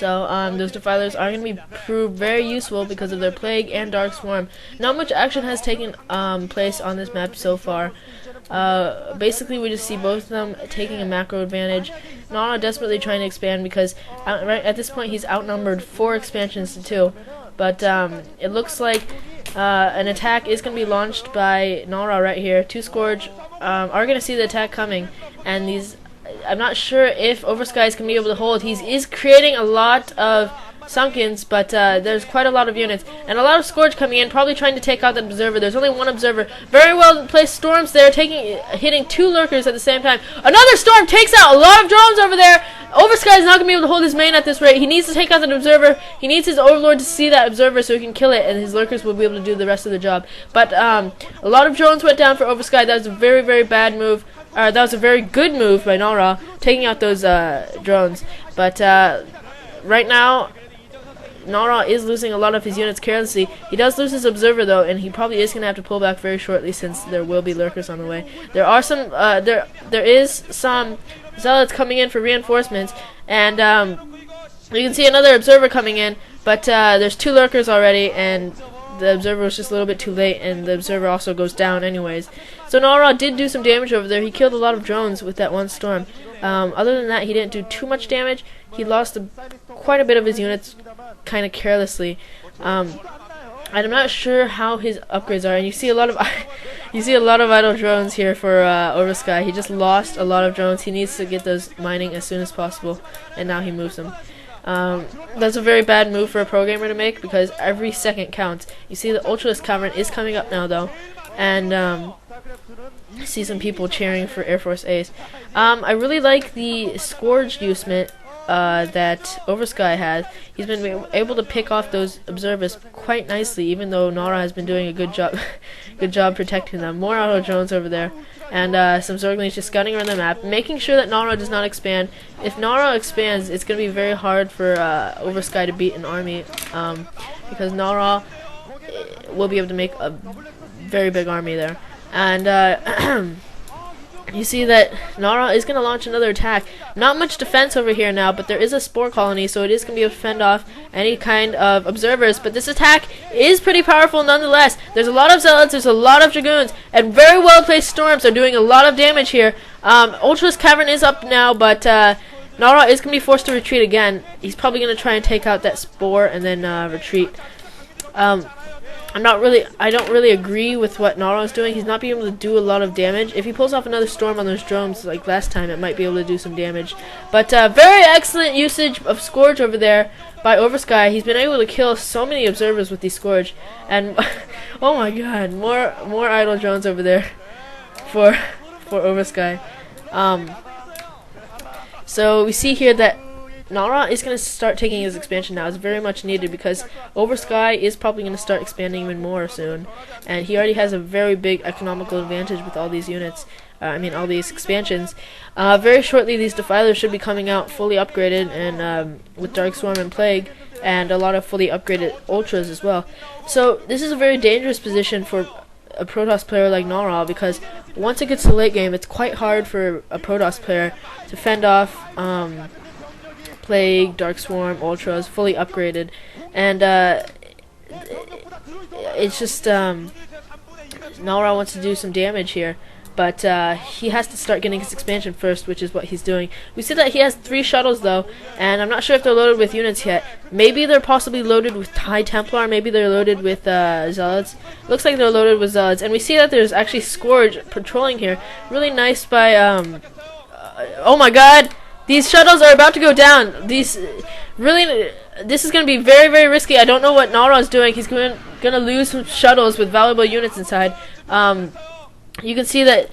So those defilers are going to be proved very useful because of their Plague and Dark Swarm. Not much action has taken place on this map so far. Basically, we just see both of them taking a macro advantage. Nara desperately trying to expand because right at this point he's outnumbered 4 expansions to 2. But it looks like an attack is going to be launched by Nara right here. 2 Scourge are going to see the attack coming, and these. I'm not sure if Oversky is going to be able to hold. He is creating a lot of Sunkens, but there's quite a lot of units. And a lot of Scourge coming in, probably trying to take out that Observer. There's only 1 Observer. Very well placed Storms there, hitting 2 Lurkers at the same time. Another Storm takes out a lot of drones over there. Oversky is not going to be able to hold his main at this rate. He needs to take out that Observer. He needs his Overlord to see that Observer so he can kill it, and his Lurkers will be able to do the rest of the job. But a lot of drones went down for Oversky. That was a very, very bad move. That was a very good move by Nara, taking out those drones. But right now, Nara is losing a lot of his units carelessly. He does lose his Observer though, and he probably is going to have to pull back very shortly since there will be Lurkers on the way. There are some, there is some Zealots coming in for reinforcements, and you can see another Observer coming in. But there's 2 Lurkers already, and the Observer was just a little bit too late, and the Observer also goes down anyways. So Nara did do some damage over there. He killed a lot of drones with that 1 storm. Other than that, he didn't do too much damage. He lost quite a bit of his units kind of carelessly. I'm not sure how his upgrades are, and you see a lot of idle drones here for Oversky. He just lost a lot of drones. He needs to get those mining as soon as possible, and now he moves them. That's a very bad move for a pro gamer to make because every second counts. You see the Ultralist Cavern is coming up now though, and I see some people cheering for Air Force Ace. I really like the Scourge usement that Oversky has. He's been able to pick off those observers quite nicely, even though Nara has been doing a good job protecting them. More auto drones over there, and some Zerglings just scouting around the map, making sure that Nara does not expand. If Nara expands, it's going to be very hard for Oversky to beat an army, because Nara will be able to make a very big army there. And you see that Nara is going to launch another attack. Not much defense over here now, but there is a spore colony, so it is going to be able to fend off any kind of observers. But this attack is pretty powerful nonetheless. There's a lot of Zealots, there's a lot of Dragoons, and very well placed Storms are doing a lot of damage here. Ultralist Cavern is up now, but Nara is going to be forced to retreat again. He's probably going to try and take out that spore and then retreat. I don't really agree with what Nara is doing. He's not being able to do a lot of damage. If he pulls off another storm on those drones like last time, it might be able to do some damage. But very excellent usage of Scourge over there by Oversky. He's been able to kill so many observers with these Scourge. And oh my god, more idle drones over there for Oversky. So we see here that Nara is going to start taking his expansion now. It's very much needed because Oversky is probably going to start expanding even more soon. And he already has a very big economical advantage with all these units. All these expansions. Very shortly, these Defilers should be coming out fully upgraded, and with Dark Swarm and Plague, and a lot of fully upgraded Ultras as well. So this is a very dangerous position for a Protoss player like Nara, because once it gets to late game, it's quite hard for a Protoss player to fend off Plague, Dark Swarm, Ultras, fully upgraded, and it's just Nara wants to do some damage here, but he has to start getting his expansion first, which is what he's doing. We see that he has 3 shuttles though, and I'm not sure if they're loaded with units yet. Maybe they're possibly loaded with High Templar, maybe they're loaded with Zealots. Looks like they're loaded with Zealots, and we see that there's actually Scourge patrolling here. Really nice by oh my god! These shuttles are about to go down. This is going to be very, very risky. I don't know what Nara is doing. He's going to lose some shuttles with valuable units inside. You can see that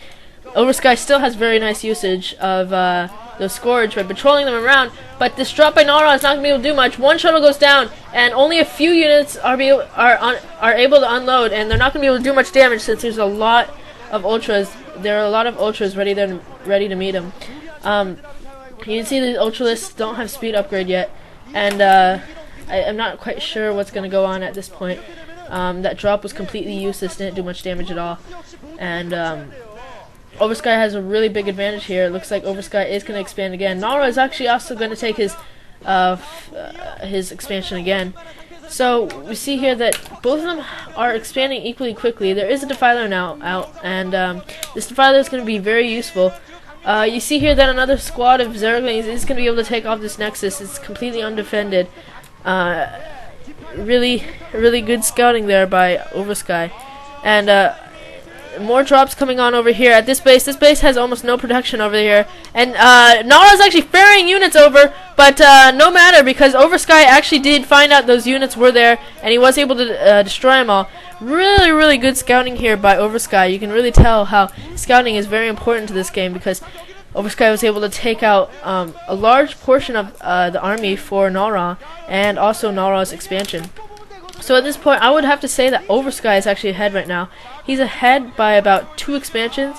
Oversky still has very nice usage of the Scourge by patrolling them around, but this drop by Nara is not going to be able to do much. 1 shuttle goes down, and only a few units are able to unload, and they're not going to be able to do much damage since there's a lot of Ultras. There are a lot of Ultras ready to meet him. You can see the Ultralists don't have speed upgrade yet, and I'm not quite sure what's going to go on at this point. That drop was completely useless, didn't do much damage at all, and Oversky has a really big advantage here. It looks like Oversky is going to expand again. Nara is actually also going to take his his expansion again. So we see here that both of them are expanding equally quickly. There is a defiler now out, and this defiler is going to be very useful. You see here that another squad of Zerglings is going to be able to take off this Nexus. It's completely undefended. Really good scouting there by Oversky. And more drops coming on over here at this base. This base has almost no protection over here. And Nara's actually ferrying units over, but no matter, because Oversky actually did find out those units were there, and he was able to destroy them all. Really good scouting here by Oversky. You can really tell how scouting is very important to this game, because Oversky was able to take out a large portion of the army for Nara, and also Nara's expansion. So at this point, I would have to say that Oversky is actually ahead right now. He's ahead by about 2 expansions,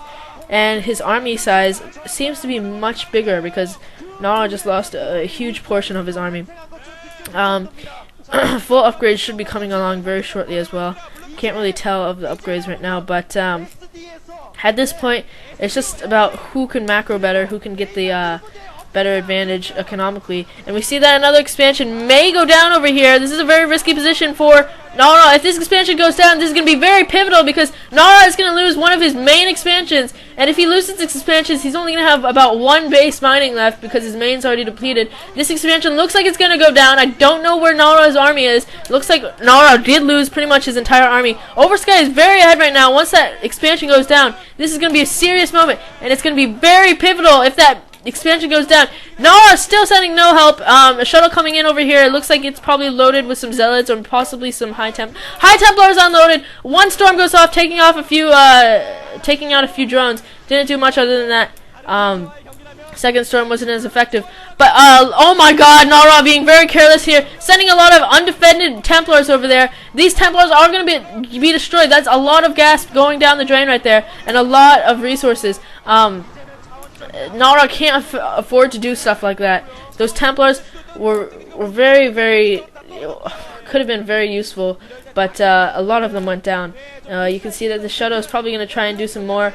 and his army size seems to be much bigger because Nara just lost a huge portion of his army. Full upgrades should be coming along very shortly as well. Can't really tell of the upgrades right now, but at this point, it's just about who can macro better, who can get the better advantage economically. And we see that another expansion may go down over here. This is a very risky position for Nara. If this expansion goes down, this is going to be very pivotal, because Nara is going to lose one of his main expansions. And if he loses his expansions, he's only going to have about 1 base mining left because his main's already depleted. This expansion looks like it's going to go down. I don't know where Nara's army is. Looks like Nara did lose pretty much his entire army. Oversky is very ahead right now. Once that expansion goes down, this is going to be a serious moment, and it's going to be very pivotal if that expansion goes down. Nara still sending no help. A shuttle coming in over here. It looks like it's probably loaded with some zealots or possibly some high Templars unloaded. 1 storm goes off, taking out a few drones. Didn't do much other than that. Second storm wasn't as effective. But oh my God, Nara being very careless here, sending a lot of undefended Templars over there. These Templars are going to be destroyed. That's a lot of gas going down the drain right there, and a lot of resources. Nara can't afford to do stuff like that. Those Templars were very could have been very useful, but a lot of them went down. You can see that the shuttle is probably going to try and do some more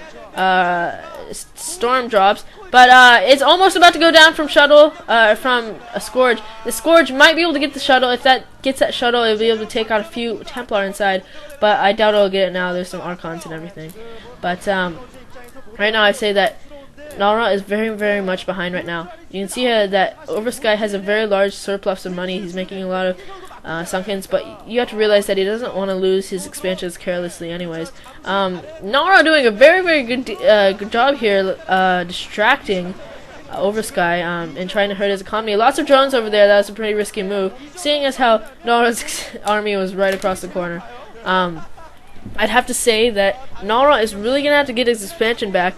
storm drops, but it's almost about to go down from shuttle, from a Scourge. The Scourge might be able to get the shuttle. If that gets that shuttle, it'll be able to take out a few Templar inside, but I doubt it'll get it now. There's some Archons and everything. But right now I say that Nara is very much behind right now. You can see that Oversky has a very large surplus of money. He's making a lot of sunkens, but you have to realize that he doesn't want to lose his expansions carelessly anyways. Nara doing a very good job here distracting Oversky and trying to hurt his economy. Lots of drones over there. That was a pretty risky move, seeing as how Nara's army was right across the corner. I'd have to say that Nara is really going to have to get his expansion back,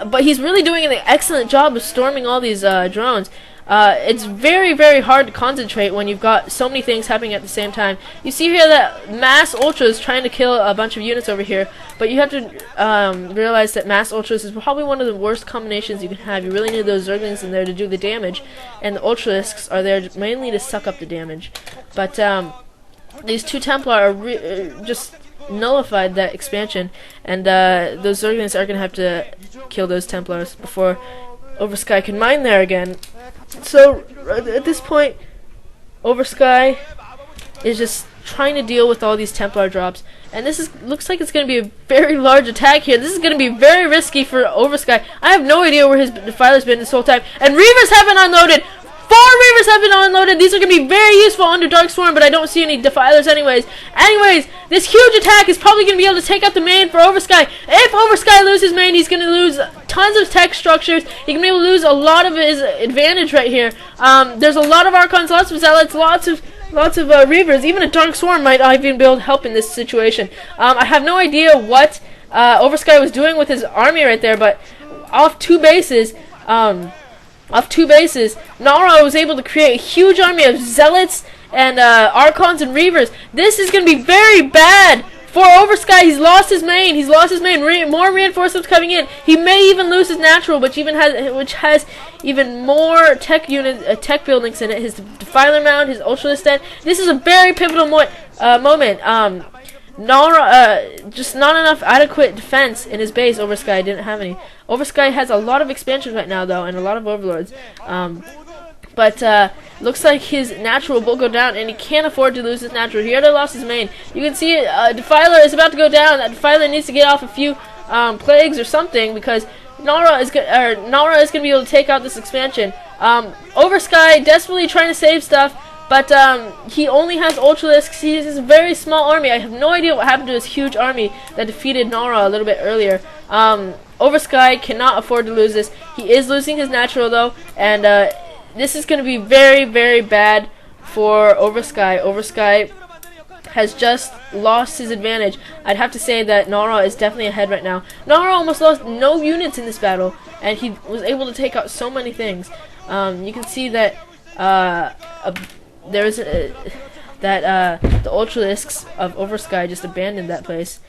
but he's really doing an excellent job of storming all these drones. It's very hard to concentrate when you've got so many things happening at the same time. You see here that Mass Ultra is trying to kill a bunch of units over here, but you have to realize that Mass Ultras is probably one of the worst combinations you can have. You really need those Zerglings in there to do the damage, and the Ultralisks are there mainly to suck up the damage. But these 2 Templar are just nullified that expansion, and those Zerglings are going to have to kill those Templars before Oversky can mine there again. So at this point, Oversky is just trying to deal with all these Templar drops, and this looks like it's going to be a very large attack here. This is going to be very risky for Oversky. I have no idea where his defiler's been this whole time, and Reavers haven't unloaded. 4 Reavers have been unloaded. These are going to be very useful under Dark Swarm, but I don't see any defilers anyways. This huge attack is probably going to be able to take out the main for Oversky. If Oversky loses main, he's going to lose tons of tech structures. He can be able to lose a lot of his advantage right here. There's a lot of Archons, lots of Zealots, lots of Reavers. Even a Dark Swarm might even be able to help in this situation. I have no idea what Oversky was doing with his army right there, but off 2 bases, Nara was able to create a huge army of Zealots and Archons and Reavers. This is going to be very bad for Oversky. He's lost his main. More reinforcements coming in. He may even lose his natural, which has even more tech buildings in it. His Defiler Mound, his Ultralist Den. This is a very pivotal moment. Nara, just not enough adequate defense in his base. Oversky didn't have any. Oversky has a lot of expansions right now, though, and a lot of overlords. But looks like his natural will go down, and he can't afford to lose his natural. He already lost his main. You can see Defiler is about to go down. Defiler needs to get off a few plagues or something, because Nara is going to be able to take out this expansion. Oversky desperately trying to save stuff, but he only has Ultralisks. He has a very small army. I have no idea what happened to his huge army that defeated Nara a little bit earlier. Oversky cannot afford to lose this. He is losing his natural though, and this is going to be very, very bad for Oversky. Oversky has just lost his advantage. I'd have to say that Nara is definitely ahead right now. Nara almost lost no units in this battle, and he was able to take out so many things. You can see that the Ultralisks of Oversky just abandoned that place.